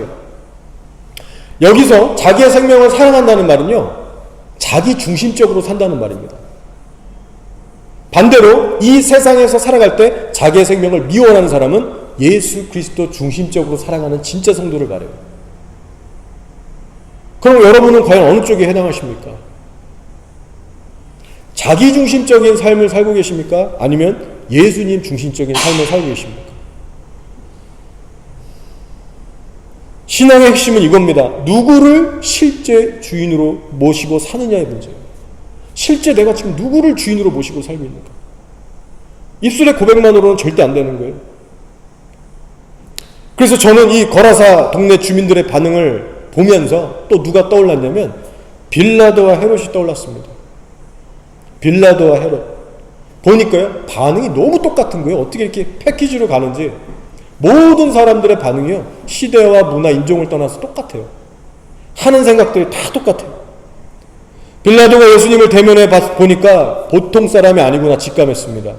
여기서 자기의 생명을 사랑한다는 말은요, 자기 중심적으로 산다는 말입니다. 반대로 이 세상에서 살아갈 때 자기의 생명을 미워하는 사람은 예수 그리스도 중심적으로 살아가는 진짜 성도를 말해요. 그럼 여러분은 과연 어느 쪽에 해당하십니까? 자기 중심적인 삶을 살고 계십니까? 아니면 예수님 중심적인 삶을 살고 계십니까? 신앙의 핵심은 이겁니다. 누구를 실제 주인으로 모시고 사느냐의 문제예요. 실제 내가 지금 누구를 주인으로 모시고 살고 있는가? 입술의 고백만으로는 절대 안 되는 거예요. 그래서 저는 이 거라사 동네 주민들의 반응을 보면서 또 누가 떠올랐냐면 빌라도와 헤롯이 떠올랐습니다. 빌라도와 헤롯. 보니까요, 반응이 너무 똑같은 거예요. 어떻게 이렇게 패키지로 가는지. 모든 사람들의 반응이요, 시대와 문화, 인종을 떠나서 똑같아요. 하는 생각들이 다 똑같아요. 빌라도가 예수님을 대면해 보니까 보통 사람이 아니구나 직감했습니다.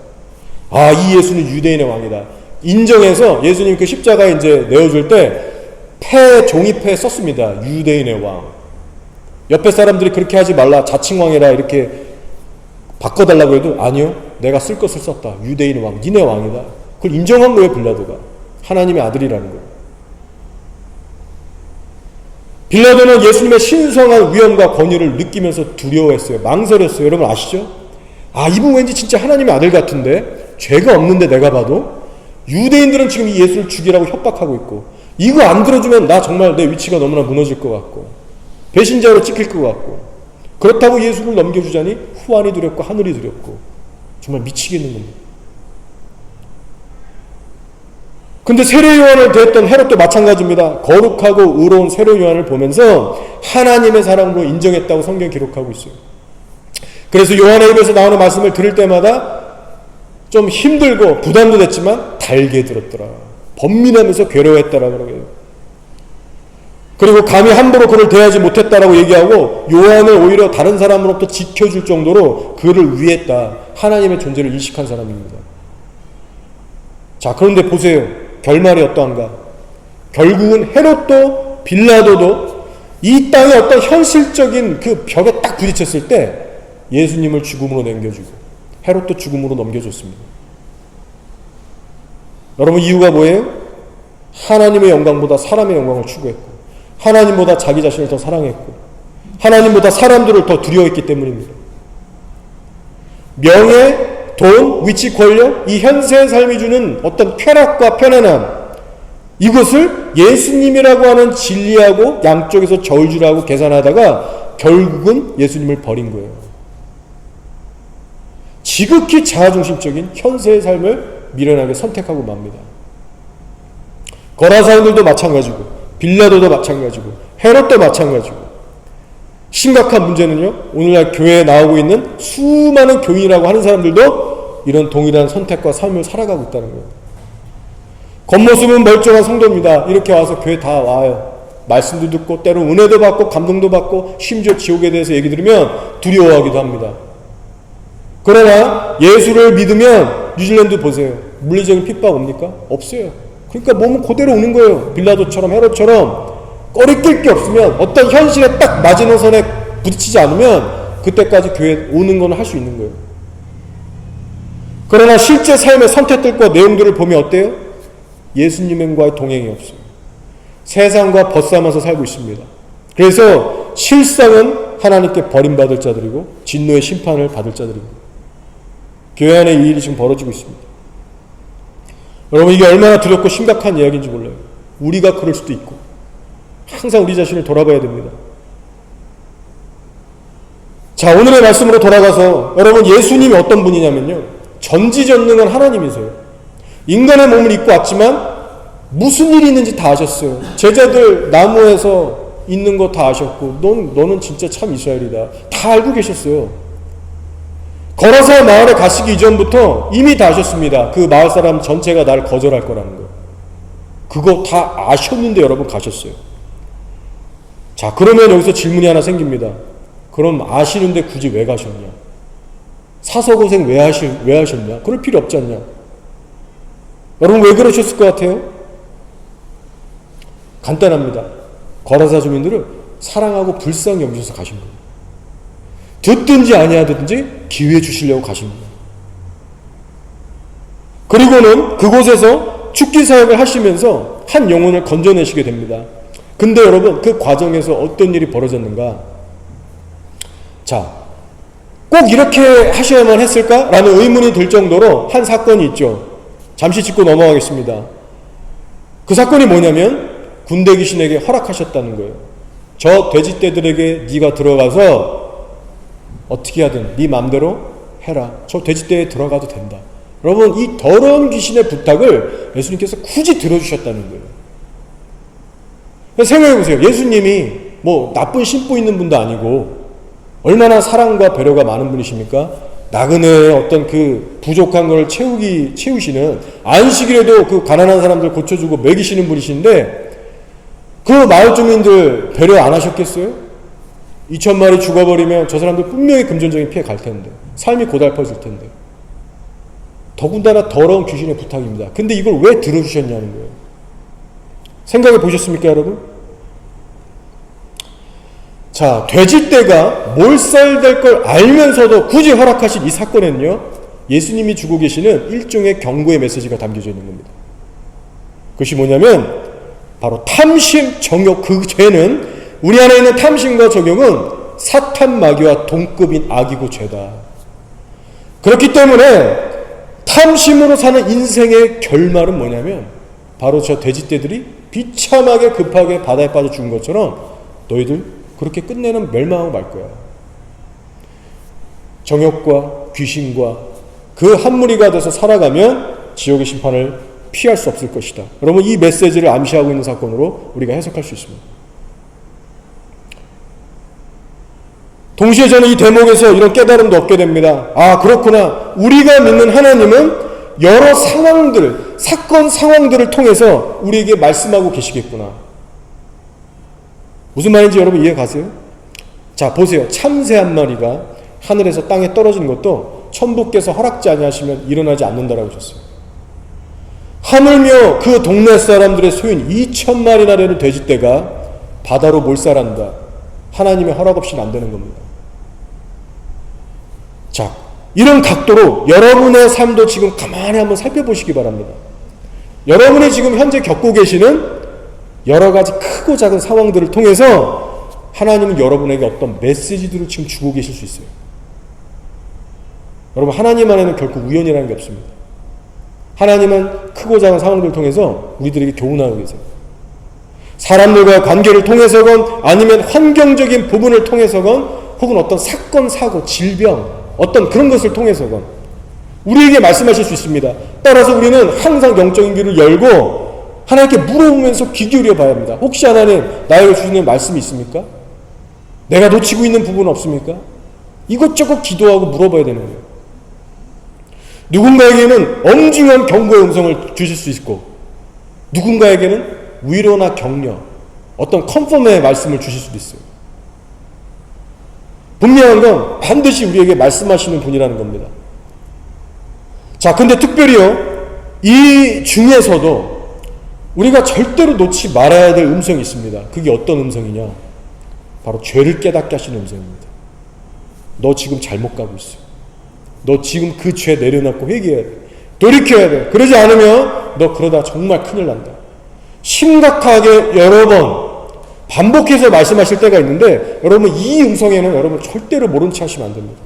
아, 이 예수는 유대인의 왕이다. 인정해서 예수님 그 십자가에 이제 내어줄 때 종이패 썼습니다. 유대인의 왕. 옆에 사람들이 그렇게 하지 말라, 자칭왕이라 이렇게 바꿔달라고 해도 아니요, 내가 쓸 것을 썼다. 유대인의 왕, 니네 왕이다. 그걸 인정한 거예요. 빌라도가 하나님의 아들이라는 거예요. 빌라도는 예수님의 신성한 위엄과 권위를 느끼면서 두려워했어요. 망설였어요. 여러분 아시죠? 아, 이분 왠지 진짜 하나님의 아들 같은데, 죄가 없는데 내가 봐도. 유대인들은 지금 이 예수를 죽이라고 협박하고 있고, 이거 안 들어주면 나 정말 내 위치가 너무나 무너질 것 같고, 배신자로 찍힐 것 같고, 그렇다고 예수를 넘겨주자니 후한이 두렵고 하늘이 두렵고 정말 미치겠는 겁니다. 근데 세례 요한을 대했던 헤롯도 마찬가지입니다. 거룩하고 의로운 세례 요한을 보면서 하나님의 사랑으로 인정했다고 성경이 기록하고 있어요. 그래서 요한의 입에서 나오는 말씀을 들을 때마다 좀 힘들고 부담도 됐지만 달게 들었더라. 번민하면서 괴로워했다라고 그러고요. 그리고 감히 함부로 그를 대하지 못했다라고 얘기하고 요한을 오히려 다른 사람으로부터 지켜줄 정도로 그를 위했다. 하나님의 존재를 인식한 사람입니다. 자, 그런데 보세요. 결말이 어떠한가? 결국은 헤롯도 빌라도도 이 땅의 어떤 현실적인 그 벽에 딱 부딪혔을 때 예수님을 죽음으로 넘겨주고 헤롯도 죽음으로 넘겨줬습니다. 여러분, 이유가 뭐예요? 하나님의 영광보다 사람의 영광을 추구했고, 하나님보다 자기 자신을 더 사랑했고, 하나님보다 사람들을 더 두려워했기 때문입니다. 명예, 돈, 위치, 권력, 이 현세의 삶이 주는 어떤 쾌락과 편안함, 이것을 예수님이라고 하는 진리하고 양쪽에서 저울질하고 계산하다가 결국은 예수님을 버린 거예요. 지극히 자아중심적인 현세의 삶을 미련하게 선택하고 맙니다. 거라사인들도 마찬가지고, 빌라도도 마찬가지고, 헤롯도 마찬가지고. 심각한 문제는요, 오늘날 교회에 나오고 있는 수많은 교인이라고 하는 사람들도 이런 동일한 선택과 삶을 살아가고 있다는 거예요. 겉모습은 멀쩡한 성도입니다. 이렇게 와서 교회 다 와요. 말씀도 듣고 때로 은혜도 받고 감동도 받고 심지어 지옥에 대해서 얘기 들으면 두려워하기도 합니다. 그러나 예수를 믿으면 뉴질랜드 보세요. 물리적인 핍박 옵니까? 없어요. 그러니까 몸은 그대로 오는 거예요. 빌라도처럼 헤롯처럼 꺼리낄 게 없으면, 어떤 현실에 딱 마지노선에 부딪히지 않으면 그때까지 교회에 오는 건 할 수 있는 거예요. 그러나 실제 삶의 선택들과 내용들을 보면 어때요? 예수님과의 동행이 없어요. 세상과 벗삼아서 살고 있습니다. 그래서 실상은 하나님께 버림받을 자들이고 진노의 심판을 받을 자들입니다. 교회 안에 이 일이 지금 벌어지고 있습니다. 여러분, 이게 얼마나 두렵고 심각한 이야기인지 몰라요. 우리가 그럴 수도 있고 항상 우리 자신을 돌아봐야 됩니다. 자, 오늘의 말씀으로 돌아가서 여러분, 예수님이 어떤 분이냐면요, 전지전능한 하나님이세요. 인간의 몸을 입고 왔지만 무슨 일이 있는지 다 아셨어요. 제자들 나무에서 있는 거 다 아셨고, 너는 진짜 참 이스라엘이다, 다 알고 계셨어요. 거라사 마을에 가시기 이전부터 이미 다 아셨습니다. 그 마을 사람 전체가 나를 거절할 거라는 거. 그거 다 아셨는데 여러분 가셨어요. 자, 그러면 여기서 질문이 하나 생깁니다. 그럼 아시는데 굳이 왜 가셨냐? 사서고생 왜 하셨냐? 그럴 필요 없지 않냐? 여러분, 왜 그러셨을 것 같아요? 간단합니다. 거라사 주민들을 사랑하고 불쌍히 여기셔서 가신 거예요. 듣든지 아니하든지 기회 주시려고 가신 거예요. 그리고는 그곳에서 죽기 사역을 하시면서 한 영혼을 건져내시게 됩니다. 근데 여러분, 그 과정에서 어떤 일이 벌어졌는가? 자, 꼭 이렇게 하셔야만 했을까? 라는 의문이 들 정도로 한 사건이 있죠. 잠시 짚고 넘어가겠습니다. 그 사건이 뭐냐면 군대 귀신에게 허락하셨다는 거예요. 저 돼지떼들에게 네가 들어가서 어떻게 하든 네 맘대로 해라. 저 돼지떼에 들어가도 된다. 여러분, 이 더러운 귀신의 부탁을 예수님께서 굳이 들어주셨다는 거예요. 생각해보세요. 예수님이 뭐 나쁜 심보 있는 분도 아니고 얼마나 사랑과 배려가 많은 분이십니까? 나그네의 어떤 그 부족한 걸 채우시는, 안식일에도 그 가난한 사람들 고쳐주고 먹이시는 분이신데 그 마을 주민들 배려 안 하셨겠어요? 2,000마리 죽어버리면 저 사람들 분명히 금전적인 피해 갈 텐데, 삶이 고달퍼질 텐데. 더군다나 더러운 귀신의 부탁입니다. 근데 이걸 왜 들어주셨냐는 거예요. 생각해 보셨습니까, 여러분? 자, 돼지떼가 몰살될 걸 알면서도 굳이 허락하신 이 사건에는요, 예수님이 주고 계시는 일종의 경고의 메시지가 담겨져 있는 겁니다. 그것이 뭐냐면 바로 탐심, 정욕, 그 죄는, 우리 안에 있는 탐심과 정욕은 사탄 마귀와 동급인 악이고 죄다. 그렇기 때문에 탐심으로 사는 인생의 결말은 뭐냐면 바로 저 돼지떼들이 비참하게 급하게 바다에 빠져 죽은 것처럼 너희들 그렇게 끝내는 멸망하고 말 거야. 정욕과 귀신과 그 한 무리가 돼서 살아가면 지옥의 심판을 피할 수 없을 것이다. 여러분, 이 메시지를 암시하고 있는 사건으로 우리가 해석할 수 있습니다. 동시에 저는 이 대목에서 이런 깨달음도 얻게 됩니다. 아, 그렇구나. 우리가 믿는 하나님은 여러 상황들, 사건 상황들을 통해서 우리에게 말씀하고 계시겠구나. 무슨 말인지 여러분 이해 가세요? 자, 보세요. 참새 한 마리가 하늘에서 땅에 떨어지는 것도 천부께서 허락지 아니하시면 일어나지 않는다라고 하셨어요. 하물며 그 동네 사람들의 소인 2,000마리나 되는 돼지떼가 바다로 몰살한다. 하나님의 허락 없이는 안 되는 겁니다. 자, 이런 각도로 여러분의 삶도 지금 가만히 한번 살펴보시기 바랍니다. 여러분이 지금 현재 겪고 계시는 여러 가지 크고 작은 상황들을 통해서 하나님은 여러분에게 어떤 메시지들을 지금 주고 계실 수 있어요. 여러분, 하나님 안에는 결코 우연이라는 게 없습니다. 하나님은 크고 작은 상황들을 통해서 우리들에게 교훈하고 계세요. 사람들과 관계를 통해서건 아니면 환경적인 부분을 통해서건 혹은 어떤 사건, 사고, 질병 어떤 그런 것을 통해서건 우리에게 말씀하실 수 있습니다. 따라서 우리는 항상 영적인 귀를 열고 하나님께 물어보면서 귀 기울여 봐야 합니다. 혹시 하나님 나에게 주시는 말씀이 있습니까? 내가 놓치고 있는 부분 없습니까? 이것저것 기도하고 물어봐야 되는 거예요. 누군가에게는 엄중한 경고의 음성을 주실 수 있고 누군가에게는 위로나 격려, 어떤 컨펌의 말씀을 주실 수도 있어요. 분명한 건 반드시 우리에게 말씀하시는 분이라는 겁니다. 자, 근데 특별히요, 이 중에서도 우리가 절대로 놓지 말아야 될 음성이 있습니다. 그게 어떤 음성이냐? 바로 죄를 깨닫게 하시는 음성입니다. 너 지금 잘못 가고 있어. 너 지금 그 죄 내려놓고 회개해야 돼. 돌이켜야 돼. 그러지 않으면 너 그러다 정말 큰일 난다. 심각하게 여러 번 반복해서 말씀하실 때가 있는데 여러분, 이 음성에는 여러분 절대로 모른 체 하시면 안 됩니다.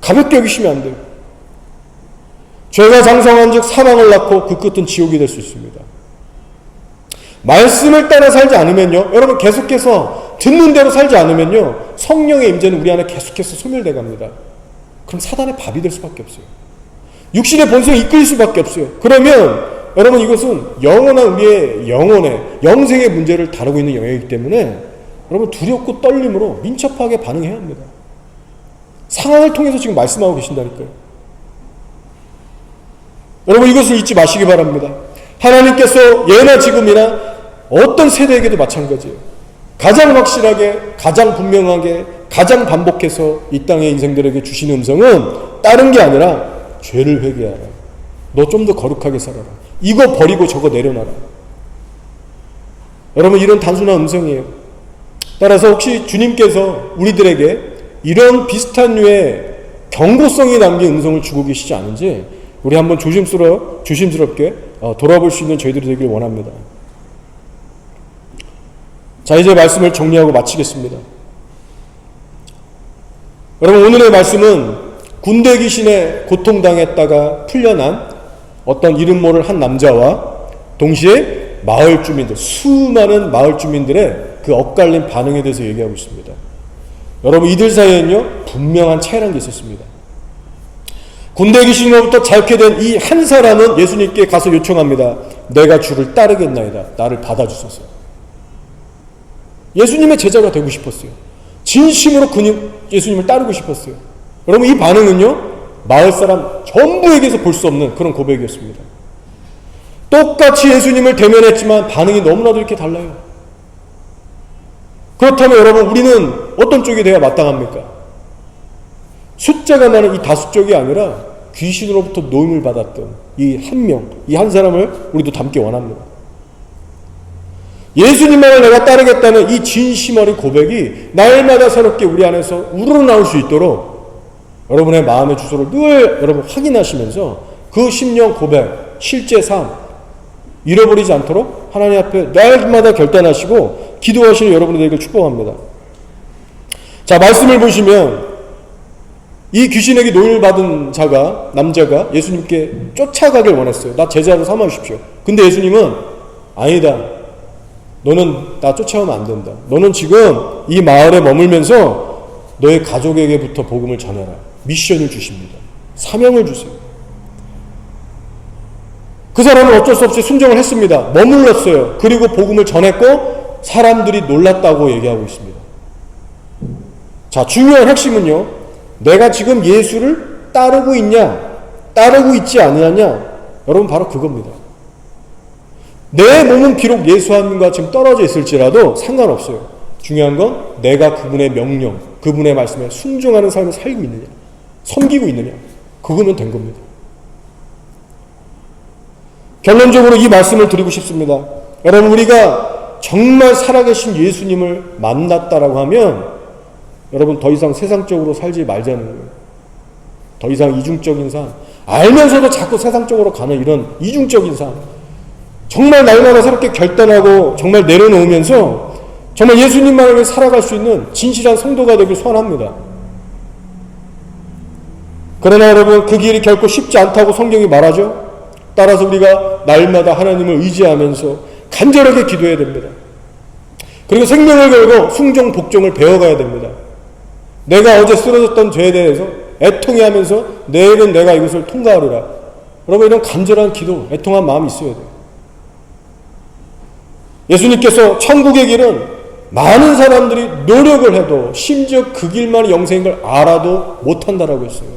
가볍게 여기시면 안 돼요. 죄가 장성한 즉 사망을 낳고 그 끝은 지옥이 될 수 있습니다. 말씀을 따라 살지 않으면요, 여러분 계속해서 듣는 대로 살지 않으면요, 성령의 임재는 우리 안에 계속해서 소멸돼 갑니다. 그럼 사단의 밥이 될 수밖에 없어요. 육신의 본성이 이끌릴 수밖에 없어요. 그러면 여러분, 이것은 영원한 우리의 영혼의 영생의 문제를 다루고 있는 영역이기 때문에 여러분 두렵고 떨림으로 민첩하게 반응해야 합니다. 상황을 통해서 지금 말씀하고 계신다니까요. 여러분, 이것을 잊지 마시기 바랍니다. 하나님께서 예나 지금이나 어떤 세대에게도 마찬가지예요. 가장 확실하게, 가장 분명하게, 가장 반복해서 이 땅의 인생들에게 주시는 음성은 다른 게 아니라 죄를 회개하라. 너 좀 더 거룩하게 살아라. 이거 버리고 저거 내려놔라. 여러분, 이런 단순한 음성이에요. 따라서 혹시 주님께서 우리들에게 이런 비슷한 류의 경고성이 담긴 음성을 주고 계시지 않은지 우리 한번 조심스럽게 돌아볼 수 있는 저희들이 되길 원합니다. 자, 이제 말씀을 정리하고 마치겠습니다. 여러분, 오늘의 말씀은 군대 귀신에 고통당했다가 풀려난 어떤 이름 모를 한 남자와 동시에 마을 주민들, 수많은 마을 주민들의 그 엇갈린 반응에 대해서 얘기하고 있습니다. 여러분, 이들 사이에는요, 분명한 차이라는 게 있었습니다. 군대 귀신으로부터 자유케 된 이 한 사람은 예수님께 가서 요청합니다. 내가 주를 따르겠나이다. 나를 받아주소서. 예수님의 제자가 되고 싶었어요. 진심으로 예수님을 따르고 싶었어요. 여러분, 이 반응은요, 마을 사람 전부에게서 볼 수 없는 그런 고백이었습니다. 똑같이 예수님을 대면했지만 반응이 너무나도 이렇게 달라요. 그렇다면 여러분, 우리는 어떤 쪽이 돼야 마땅합니까? 숫자가 많은 이 다수 쪽이 아니라 귀신으로부터 노임을 받았던 이 한 명, 이 한 사람을 우리도 닮기 원합니다. 예수님만을 내가 따르겠다는 이 진심 어린 고백이 날마다 새롭게 우리 안에서 우러나올 수 있도록 여러분의 마음의 주소를 늘 여러분 확인하시면서 그 심령 고백, 실제 삶 잃어버리지 않도록 하나님 앞에 날마다 결단하시고 기도하시는 여러분이 되기를 축복합니다. 자, 말씀을 보시면 이 귀신에게 노임을 받은 남자가 예수님께 쫓아가길 원했어요. 나 제자로 삼아주십시오. 근데 예수님은 아니다. 너는 나 쫓아오면 안 된다. 너는 지금 이 마을에 머물면서 너의 가족에게부터 복음을 전해라. 미션을 주십니다. 사명을 주세요. 그 사람은 어쩔 수 없이 순종을 했습니다. 머물렀어요. 그리고 복음을 전했고 사람들이 놀랐다고 얘기하고 있습니다. 자, 중요한 핵심은요. 내가 지금 예수를 따르고 있냐, 따르고 있지 않느냐. 여러분 바로 그겁니다. 내 몸은 비록 예수님과 지금 떨어져 있을지라도 상관없어요. 중요한 건 내가 그분의 명령, 그분의 말씀에 순종하는 삶을 살고 있느냐, 섬기고 있느냐. 그거면 된 겁니다. 결론적으로 이 말씀을 드리고 싶습니다. 여러분, 우리가 정말 살아계신 예수님을 만났다라고 하면 여러분 더 이상 세상적으로 살지 말자는 거예요. 더 이상 이중적인 삶, 알면서도 자꾸 세상적으로 가는 이런 이중적인 삶, 정말 날마다 새롭게 결단하고 정말 내려놓으면서 정말 예수님만을 살아갈 수 있는 진실한 성도가 되길 소원합니다. 그러나 여러분, 그 길이 결코 쉽지 않다고 성경이 말하죠. 따라서 우리가 날마다 하나님을 의지하면서 간절하게 기도해야 됩니다. 그리고 생명을 걸고 순종 복종을 배워가야 됩니다. 내가 어제 쓰러졌던 죄에 대해서 애통해하면서 내일은 내가 이것을 통과하리라. 여러분, 이런 간절한 기도, 애통한 마음이 있어야 돼요. 예수님께서 천국의 길은 많은 사람들이 노력을 해도 심지어 그 길만이 영생인 걸 알아도 못한다라고 했어요.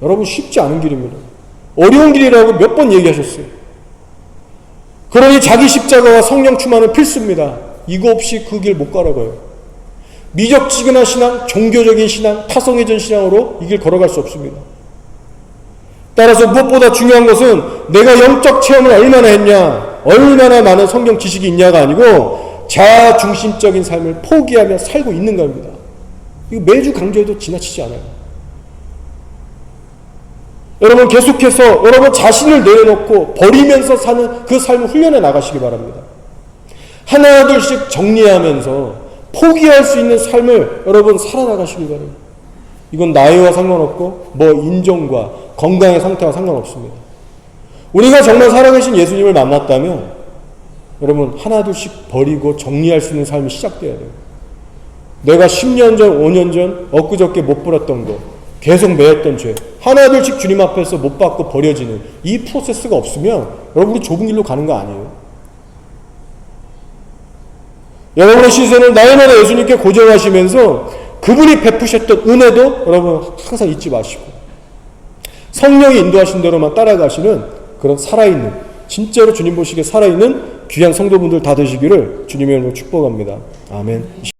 여러분, 쉽지 않은 길입니다. 어려운 길이라고 몇 번 얘기하셨어요. 그러니 자기 십자가와 성령 충만은 필수입니다. 이거 없이 그 길 못 가라고요. 미적지근한 신앙, 종교적인 신앙, 타성해진 신앙으로 이 길 걸어갈 수 없습니다. 따라서 무엇보다 중요한 것은 내가 영적 체험을 얼마나 했냐, 얼마나 많은 성경 지식이 있냐가 아니고 자아중심적인 삶을 포기하며 살고 있는 겁니다. 이거 매주 강조해도 지나치지 않아요. 여러분, 계속해서 여러분 자신을 내려놓고 버리면서 사는 그 삶을 훈련해 나가시기 바랍니다. 하나둘씩 정리하면서 포기할 수 있는 삶을 여러분 살아나가시기 바랍니다. 이건 나이와 상관없고 뭐 인종과 건강의 상태와 상관없습니다. 우리가 정말 살아계신 예수님을 만났다면 여러분 하나둘씩 버리고 정리할 수 있는 삶이 시작돼야 돼요. 내가 10년 전, 5년 전 엊그저께 못 버렸던 거, 계속 매했던 죄, 하나둘씩 주님 앞에서 못 받고 버려지는 이 프로세스가 없으면 여러분 우리 좁은 길로 가는 거 아니에요. 여러분의 시선을 날마다 예수님께 고정하시면서 그분이 베푸셨던 은혜도 여러분 항상 잊지 마시고 성령이 인도하신 대로만 따라가시는 그런 살아있는, 진짜로 주님 보시기에 살아있는 귀한 성도분들 다 되시기를 주님의 이름으로 축복합니다. 아멘.